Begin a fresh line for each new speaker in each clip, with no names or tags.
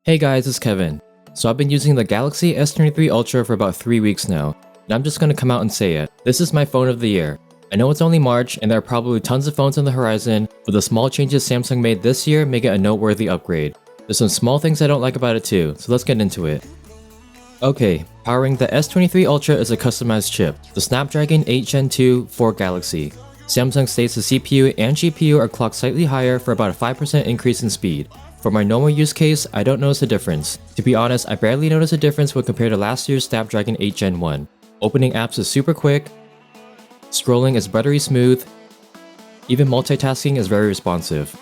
Hey guys, it's Kevin. So I've been using the Galaxy S23 Ultra for about 3 weeks now, and I'm just gonna come out and say it. This is my phone of the year. I know it's only March, and there are probably tons of phones on the horizon, but the small changes Samsung made this year make it a noteworthy upgrade. There's some small things I don't like about it too, so let's get into it. Okay, powering the S23 Ultra is a customized chip, the Snapdragon 8 Gen 2 for Galaxy. Samsung states the CPU and GPU are clocked slightly higher for about a 5% increase in speed. For my normal use case, I don't notice a difference. To be honest, I barely notice a difference when compared to last year's Snapdragon 8 Gen 1. Opening apps is super quick, scrolling is buttery smooth, even multitasking is very responsive.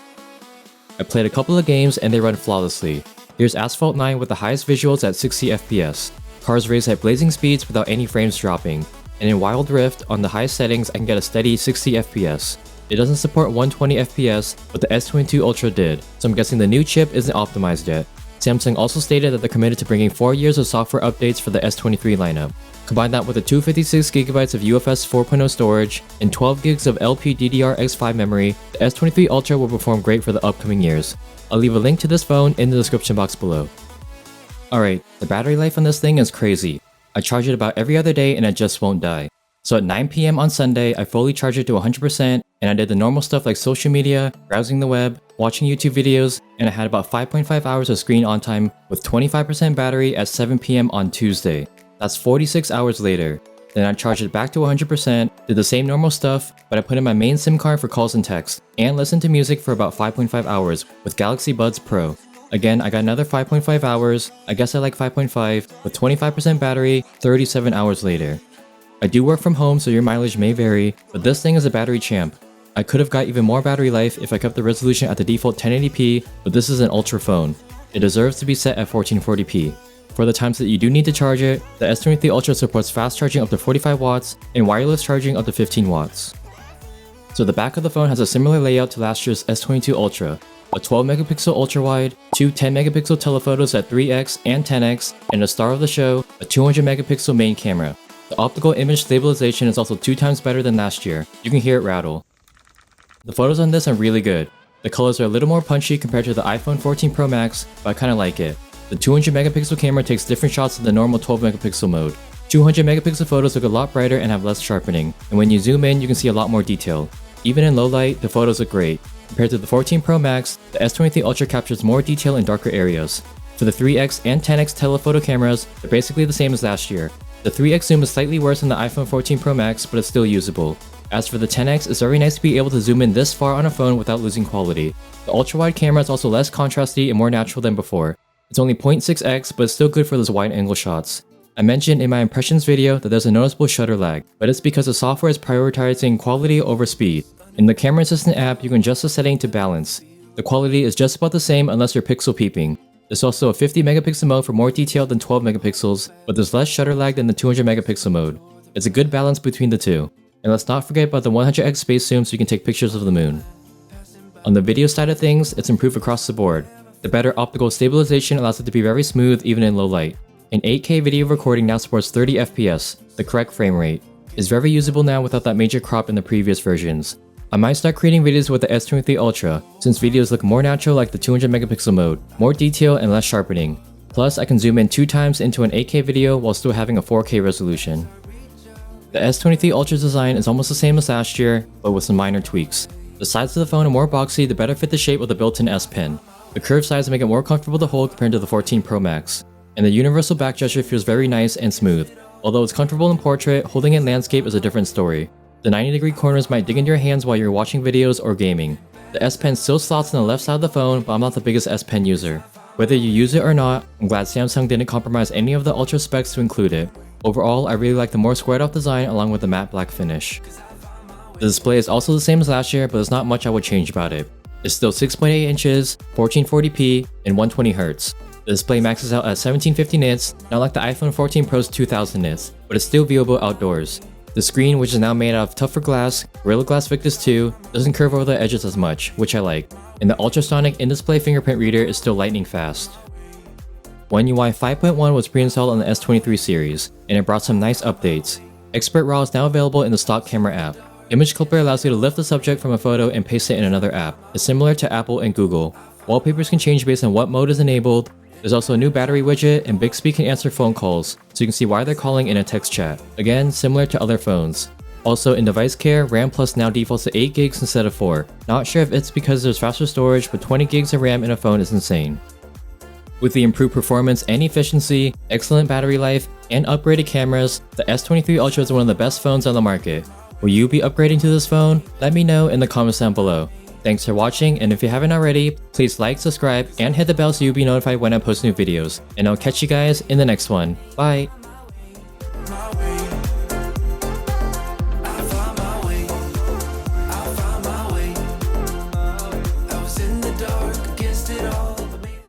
I played a couple of games and they run flawlessly. Here's Asphalt 9 with the highest visuals at 60 FPS. Cars race at blazing speeds without any frames dropping. And in Wild Rift, on the highest settings, I can get a steady 60 FPS. It doesn't support 120 FPS, but the S22 Ultra did, so I'm guessing the new chip isn't optimized yet. Samsung also stated that they're committed to bringing 4 years of software updates for the S23 lineup. Combine that with the 256GB of UFS 4.0 storage and 12GB of LPDDR5 memory, the S23 Ultra will perform great for the upcoming years. I'll leave a link to this phone in the description box below. Alright, the battery life on this thing is crazy. I charge it about every other day and it just won't die. So at 9 PM on Sunday, I fully charged it to 100% and I did the normal stuff like social media, browsing the web, watching YouTube videos, and I had about 5.5 hours of screen on time with 25% battery at 7 PM on Tuesday. That's 46 hours later. Then I charged it back to 100%, did the same normal stuff, but I put in my main SIM card for calls and texts, and listened to music for about 5.5 hours with Galaxy Buds Pro. Again, I got another 5.5 hours, I guess I like 5.5, with 25% battery 37 hours later. I do work from home so your mileage may vary, but this thing is a battery champ. I could have got even more battery life if I kept the resolution at the default 1080p, but this is an Ultra phone. It deserves to be set at 1440p. For the times that you do need to charge it, the S23 Ultra supports fast charging up to 45 watts and wireless charging up to 15 watts. So the back of the phone has a similar layout to last year's S22 Ultra. A 12MP ultra-wide, two 10MP telephotos at 3x and 10x, and a star of the show, a 200MP main camera. The optical image stabilization is also 2 times better than last year. You can hear it rattle. The photos on this are really good. The colors are a little more punchy compared to the iPhone 14 Pro Max, but I kinda like it. The 200MP camera takes different shots than the normal 12MP mode. 200MP photos look a lot brighter and have less sharpening, and when you zoom in you can see a lot more detail. Even in low light, the photos look great. Compared to the 14 Pro Max, the S23 Ultra captures more detail in darker areas. For the 3x and 10x telephoto cameras, they're basically the same as last year. The 3x zoom is slightly worse than the iPhone 14 Pro Max, but it's still usable. As for the 10x, it's very nice to be able to zoom in this far on a phone without losing quality. The ultra-wide camera is also less contrasty and more natural than before. It's only 0.6x, but it's still good for those wide-angle shots. I mentioned in my impressions video that there's a noticeable shutter lag, but it's because the software is prioritizing quality over speed. In the Camera Assistant app, you can adjust the setting to balance. The quality is just about the same unless you're pixel peeping. There's also a 50MP mode for more detail than 12MP, but there's less shutter lag than the 200MP mode. It's a good balance between the two. And let's not forget about the 100x space zoom so you can take pictures of the moon. On the video side of things, it's improved across the board. The better optical stabilization allows it to be very smooth even in low light. An 8K video recording now supports 30 FPS, the correct frame rate. It's very usable now without that major crop in the previous versions. I might start creating videos with the S23 Ultra, since videos look more natural like the 200MP mode, more detail and less sharpening. Plus, I can zoom in 2 times into an 8K video while still having a 4K resolution. The S23 Ultra's design is almost the same as last year, but with some minor tweaks. The sides of the phone are more boxy to better fit the shape of the built-in S Pen. The curved sides make it more comfortable to hold compared to the 14 Pro Max. And the universal back gesture feels very nice and smooth. Although it's comfortable in portrait, holding in landscape is a different story. The 90-degree corners might dig into your hands while you're watching videos or gaming. The S Pen still slots on the left side of the phone, but I'm not the biggest S Pen user. Whether you use it or not, I'm glad Samsung didn't compromise any of the Ultra specs to include it. Overall, I really like the more squared off design along with the matte black finish. The display is also the same as last year, but there's not much I would change about it. It's still 6.8 inches, 1440p, and 120Hz. The display maxes out at 1750 nits, not like the iPhone 14 Pro's 2000 nits, but it's still viewable outdoors. The screen, which is now made out of tougher glass, Gorilla Glass Victus 2, doesn't curve over the edges as much, which I like, and the ultrasonic in-display fingerprint reader is still lightning fast. One UI 5.1 was pre-installed on the S23 series, and it brought some nice updates. Expert RAW is now available in the stock camera app. Image Clipper allows you to lift the subject from a photo and paste it in another app. It's similar to Apple and Google. Wallpapers can change based on what mode is enabled. There's also a new battery widget, and Bixby can answer phone calls, so you can see why they're calling in a text chat. Again, similar to other phones. Also, in device care, RAM Plus now defaults to 8 gigs instead of 4. Not sure if it's because there's faster storage, but 20 gigs of RAM in a phone is insane. With the improved performance and efficiency, excellent battery life, and upgraded cameras, the S23 Ultra is one of the best phones on the market. Will you be upgrading to this phone? Let me know in the comments down below. Thanks for watching, and if you haven't already, please like, subscribe, and hit the bell so you'll be notified when I post new videos. And I'll catch you guys in the next one. Bye!